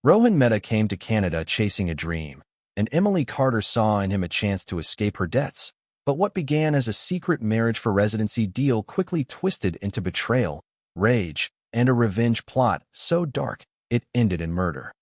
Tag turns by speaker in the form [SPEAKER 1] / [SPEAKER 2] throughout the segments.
[SPEAKER 1] Rohan Mehta came to Canada chasing a dream, and Emily Carter saw in him a chance to escape her debts. But what began as a secret marriage-for-residency deal quickly twisted into betrayal, rage, and a revenge plot so dark it ended in murder.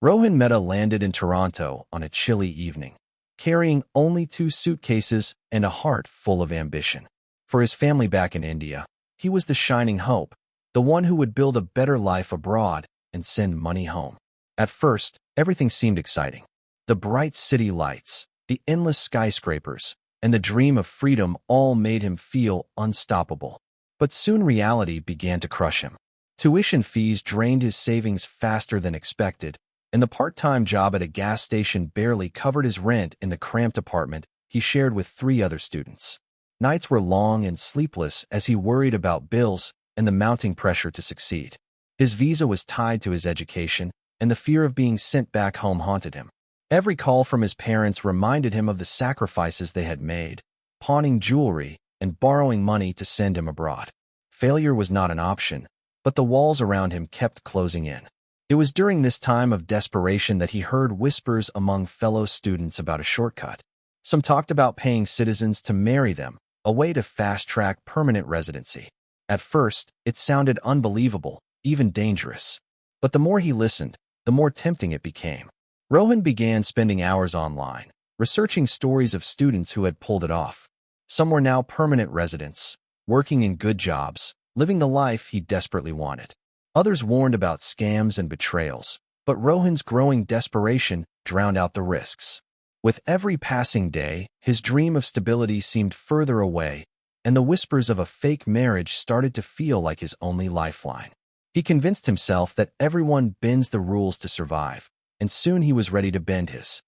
[SPEAKER 1] Rohan Mehta landed in Toronto on a chilly evening, carrying only 2 suitcases and a heart full of ambition. For his family back in India, he was the shining hope, the one who would build a better life abroad and send money home. At first, everything seemed exciting. The bright city lights, the endless skyscrapers, and the dream of freedom all made him feel unstoppable. But soon reality began to crush him. Tuition fees drained his savings faster than expected, and the part-time job at a gas station barely covered his rent in the cramped apartment he shared with 3 other students. Nights were long and sleepless as he worried about bills and the mounting pressure to succeed. His visa was tied to his education, and the fear of being sent back home haunted him. Every call from his parents reminded him of the sacrifices they had made, pawning jewelry and borrowing money to send him abroad. Failure was not an option, but the walls around him kept closing in. It was during this time of desperation that he heard whispers among fellow students about a shortcut. Some talked about paying citizens to marry them, a way to fast-track permanent residency. At first, it sounded unbelievable, even dangerous. But the more he listened, the more tempting it became. Rohan began spending hours online, researching stories of students who had pulled it off. Some were now permanent residents, working in good jobs, living the life he desperately wanted. Others warned about scams and betrayals, but Rohan's growing desperation drowned out the risks. With every passing day, his dream of stability seemed further away, and the whispers of a fake marriage started to feel like his only lifeline. He convinced himself that everyone bends the rules to survive, and soon he was ready to bend his.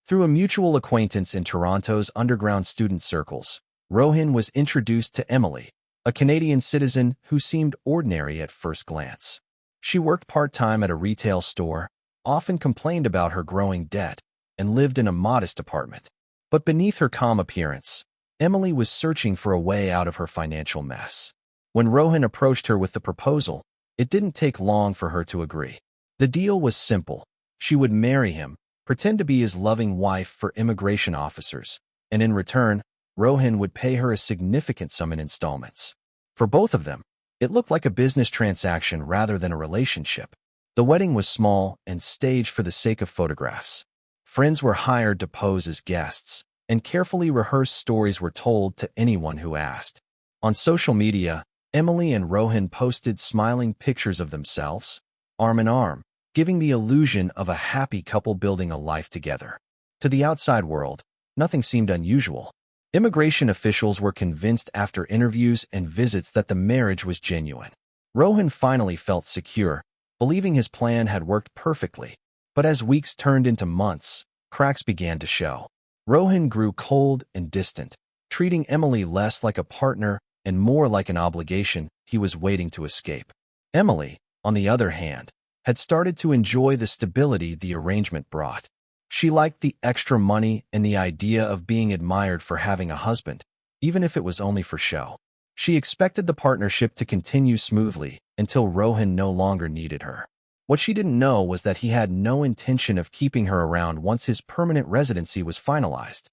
[SPEAKER 1] Through a mutual acquaintance in Toronto's underground student circles, Rohan was introduced to Emily, a Canadian citizen who seemed ordinary at first glance. She worked part-time at a retail store, often complained about her growing debt, and lived in a modest apartment. But beneath her calm appearance, Emily was searching for a way out of her financial mess. When Rohan approached her with the proposal, it didn't take long for her to agree. The deal was simple. She would marry him, pretend to be his loving wife for immigration officers, and in return, Rohan would pay her a significant sum in installments. For both of them, it looked like a business transaction rather than a relationship. The wedding was small and staged for the sake of photographs. Friends were hired to pose as guests, and carefully rehearsed stories were told to anyone who asked. On social media, Emily and Rohan posted smiling pictures of themselves, arm in arm, giving the illusion of a happy couple building a life together. To the outside world, nothing seemed unusual. Immigration officials were convinced after interviews and visits that the marriage was genuine. Rohan finally felt secure, believing his plan had worked perfectly. But as weeks turned into months, cracks began to show. Rohan grew cold and distant, treating Emily less like a partner and more like an obligation he was waiting to escape. Emily, on the other hand, had started to enjoy the stability the arrangement brought. She liked the extra money and the idea of being admired for having a husband, even if it was only for show. She expected the partnership to continue smoothly until Rohan no longer needed her. What she didn't know was that he had no intention of keeping her around once his permanent residency was finalized.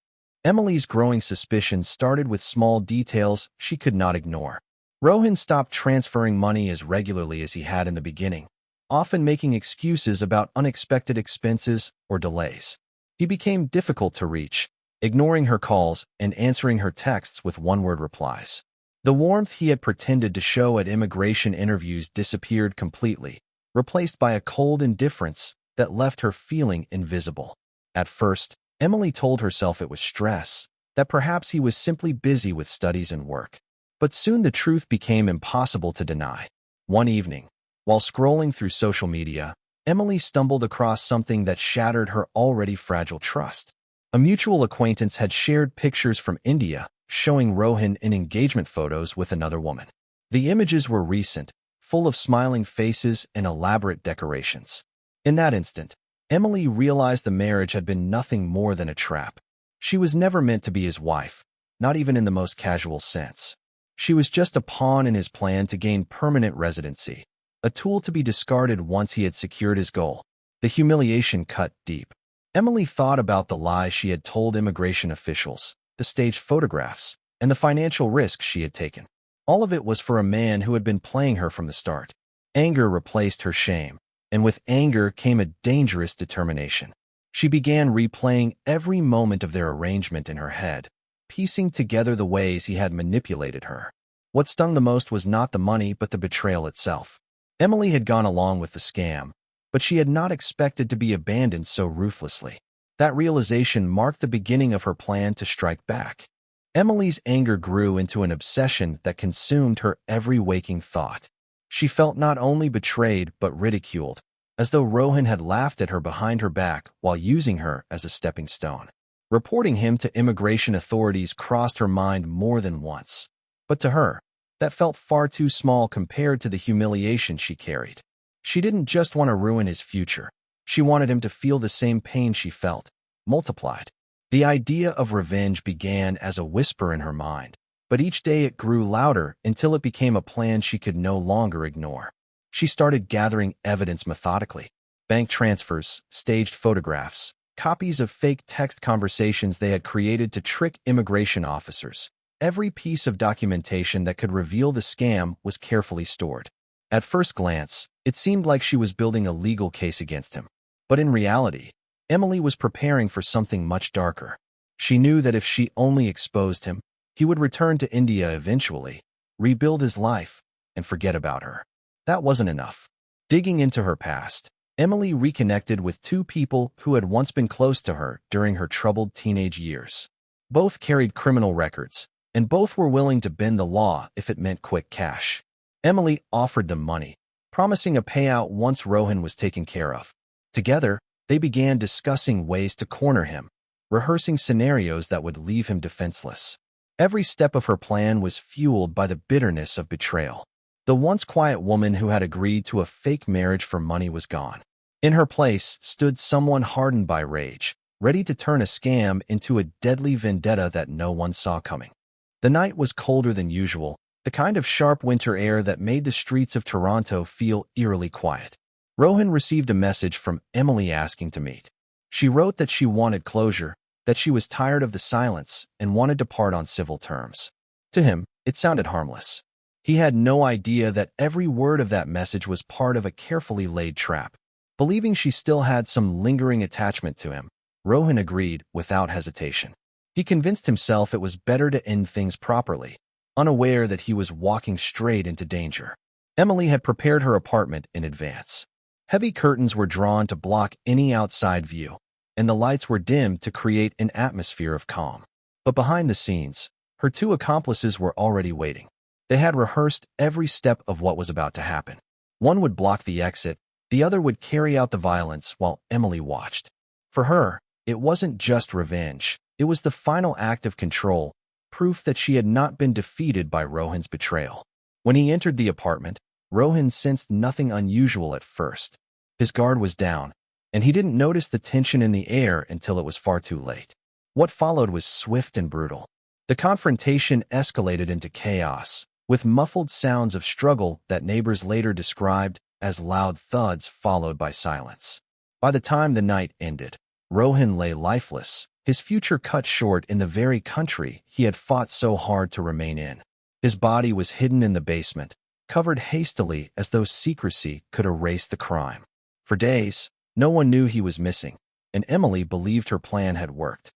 [SPEAKER 1] Emily's growing suspicions started with small details she could not ignore. Rohan stopped transferring money as regularly as he had in the beginning, often making excuses about unexpected expenses or delays. He became difficult to reach, ignoring her calls and answering her texts with one-word replies. The warmth he had pretended to show at immigration interviews disappeared completely, replaced by a cold indifference that left her feeling invisible. At first, Emily told herself it was stress, that perhaps he was simply busy with studies and work. But soon the truth became impossible to deny. One evening, while scrolling through social media, Emily stumbled across something that shattered her already fragile trust. A mutual acquaintance had shared pictures from India, showing Rohan in engagement photos with another woman. The images were recent, full of smiling faces and elaborate decorations. In that instant, Emily realized the marriage had been nothing more than a trap. She was never meant to be his wife, not even in the most casual sense. She was just a pawn in his plan to gain permanent residency, a tool to be discarded once he had secured his goal. The humiliation cut deep. Emily thought about the lies she had told immigration officials, the staged photographs, and the financial risks she had taken. All of it was for a man who had been playing her from the start. Anger replaced her shame, and with anger came a dangerous determination. She began replaying every moment of their arrangement in her head, piecing together the ways he had manipulated her. What stung the most was not the money but the betrayal itself. Emily had gone along with the scam, but she had not expected to be abandoned so ruthlessly. That realization marked the beginning of her plan to strike back. Emily's anger grew into an obsession that consumed her every waking thought. She felt not only betrayed but ridiculed, as though Rohan had laughed at her behind her back while using her as a stepping stone. Reporting him to immigration authorities crossed her mind more than once. But to her, that felt far too small compared to the humiliation she carried. She didn't just want to ruin his future. She wanted him to feel the same pain she felt, multiplied. The idea of revenge began as a whisper in her mind, but each day it grew louder until it became a plan she could no longer ignore. She started gathering evidence methodically. Bank transfers, staged photographs, copies of fake text conversations they had created to trick immigration officers. Every piece of documentation that could reveal the scam was carefully stored. At first glance, it seemed like she was building a legal case against him. But in reality, Emily was preparing for something much darker. She knew that if she only exposed him, he would return to India eventually, rebuild his life, and forget about her. That wasn't enough. Digging into her past, Emily reconnected with two people who had once been close to her during her troubled teenage years. Both carried criminal records, and both were willing to bend the law if it meant quick cash. Emily offered them money, promising a payout once Rohan was taken care of. Together, they began discussing ways to corner him, rehearsing scenarios that would leave him defenseless. Every step of her plan was fueled by the bitterness of betrayal. The once quiet woman who had agreed to a fake marriage for money was gone. In her place stood someone hardened by rage, ready to turn a scam into a deadly vendetta that no one saw coming. The night was colder than usual, the kind of sharp winter air that made the streets of Toronto feel eerily quiet. Rohan received a message from Emily asking to meet. She wrote that she wanted closure, that she was tired of the silence and wanted to part on civil terms. To him, it sounded harmless. He had no idea that every word of that message was part of a carefully laid trap. Believing she still had some lingering attachment to him, Rohan agreed without hesitation. He convinced himself it was better to end things properly, unaware that he was walking straight into danger. Emily had prepared her apartment in advance. Heavy curtains were drawn to block any outside view, and the lights were dimmed to create an atmosphere of calm. But behind the scenes, her two accomplices were already waiting. They had rehearsed every step of what was about to happen. One would block the exit, the other would carry out the violence while Emily watched. For her, it wasn't just revenge. It was the final act of control, proof that she had not been defeated by Rohan's betrayal. When he entered the apartment, Rohan sensed nothing unusual at first. His guard was down, and he didn't notice the tension in the air until it was far too late. What followed was swift and brutal. The confrontation escalated into chaos, with muffled sounds of struggle that neighbors later described as loud thuds followed by silence. By the time the night ended, Rohan lay lifeless, his future cut short in the very country he had fought so hard to remain in. His body was hidden in the basement, covered hastily as though secrecy could erase the crime. For days, no one knew he was missing, and Emily believed her plan had worked.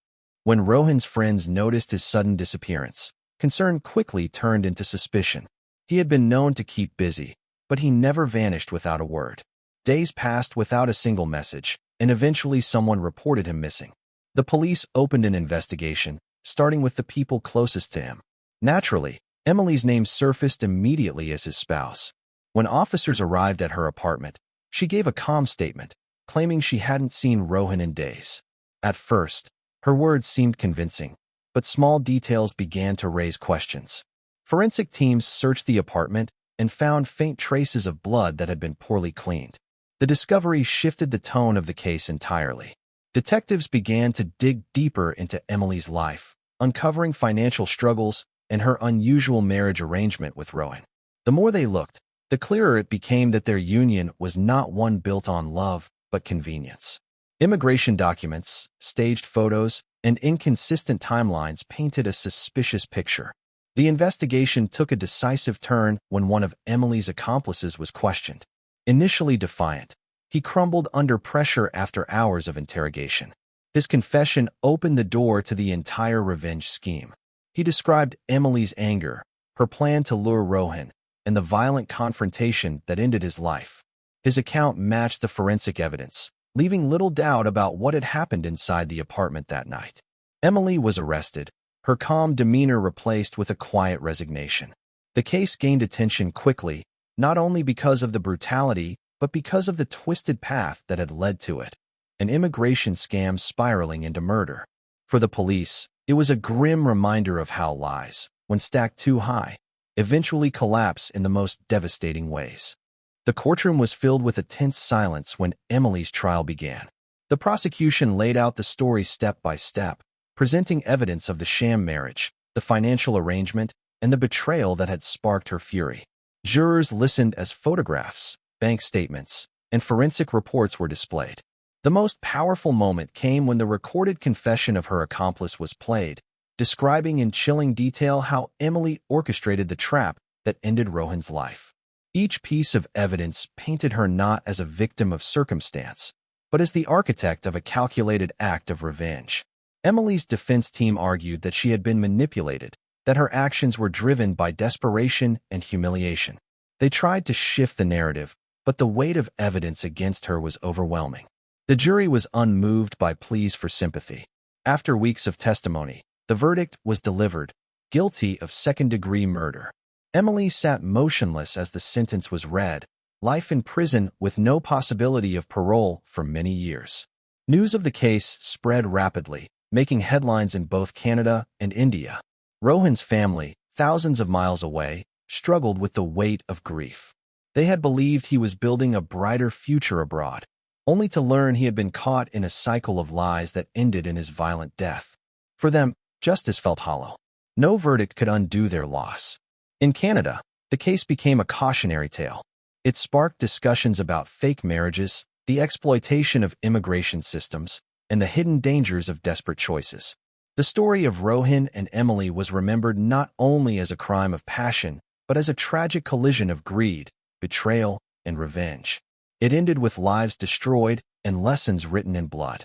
[SPEAKER 1] When Rohan's friends noticed his sudden disappearance, concern quickly turned into suspicion. He had been known to keep busy, but he never vanished without a word. Days passed without a single message, and eventually someone reported him missing. The police opened an investigation, starting with the people closest to him. Naturally, Emily's name surfaced immediately as his spouse. When officers arrived at her apartment, she gave a calm statement, claiming she hadn't seen Rohan in days. At first, her words seemed convincing, but small details began to raise questions. Forensic teams searched the apartment and found faint traces of blood that had been poorly cleaned. The discovery shifted the tone of the case entirely. Detectives began to dig deeper into Emily's life, uncovering financial struggles and her unusual marriage arrangement with Rohan. The more they looked, the clearer it became that their union was not one built on love, but convenience. Immigration documents, staged photos, and inconsistent timelines painted a suspicious picture. The investigation took a decisive turn when one of Emily's accomplices was questioned. Initially defiant, he crumbled under pressure after hours of interrogation. His confession opened the door to the entire revenge scheme. He described Emily's anger, her plan to lure Rohan, and the violent confrontation that ended his life. His account matched the forensic evidence, leaving little doubt about what had happened inside the apartment that night. Emily was arrested, her calm demeanor replaced with a quiet resignation. The case gained attention quickly, not only because of the brutality, but because of the twisted path that had led to it. An immigration scam spiraling into murder. For the police, it was a grim reminder of how lies, when stacked too high, eventually collapse in the most devastating ways. The courtroom was filled with a tense silence when Emily's trial began. The prosecution laid out the story step by step, presenting evidence of the sham marriage, the financial arrangement, and the betrayal that had sparked her fury. Jurors listened as photographs, bank statements, and forensic reports were displayed. The most powerful moment came when the recorded confession of her accomplice was played, describing in chilling detail how Emily orchestrated the trap that ended Rohan's life. Each piece of evidence painted her not as a victim of circumstance, but as the architect of a calculated act of revenge. Emily's defense team argued that she had been manipulated, that her actions were driven by desperation and humiliation. They tried to shift the narrative, but the weight of evidence against her was overwhelming. The jury was unmoved by pleas for sympathy. After weeks of testimony, the verdict was delivered, guilty of second-degree murder. Emily sat motionless as the sentence was read, life in prison with no possibility of parole for many years. News of the case spread rapidly, making headlines in both Canada and India. Rohan's family, thousands of miles away, struggled with the weight of grief. They had believed he was building a brighter future abroad, only to learn he had been caught in a cycle of lies that ended in his violent death. For them, justice felt hollow. No verdict could undo their loss. In Canada, the case became a cautionary tale. It sparked discussions about fake marriages, the exploitation of immigration systems, and the hidden dangers of desperate choices. The story of Rohan and Emily was remembered not only as a crime of passion, but as a tragic collision of greed, betrayal, and revenge. It ended with lives destroyed and lessons written in blood.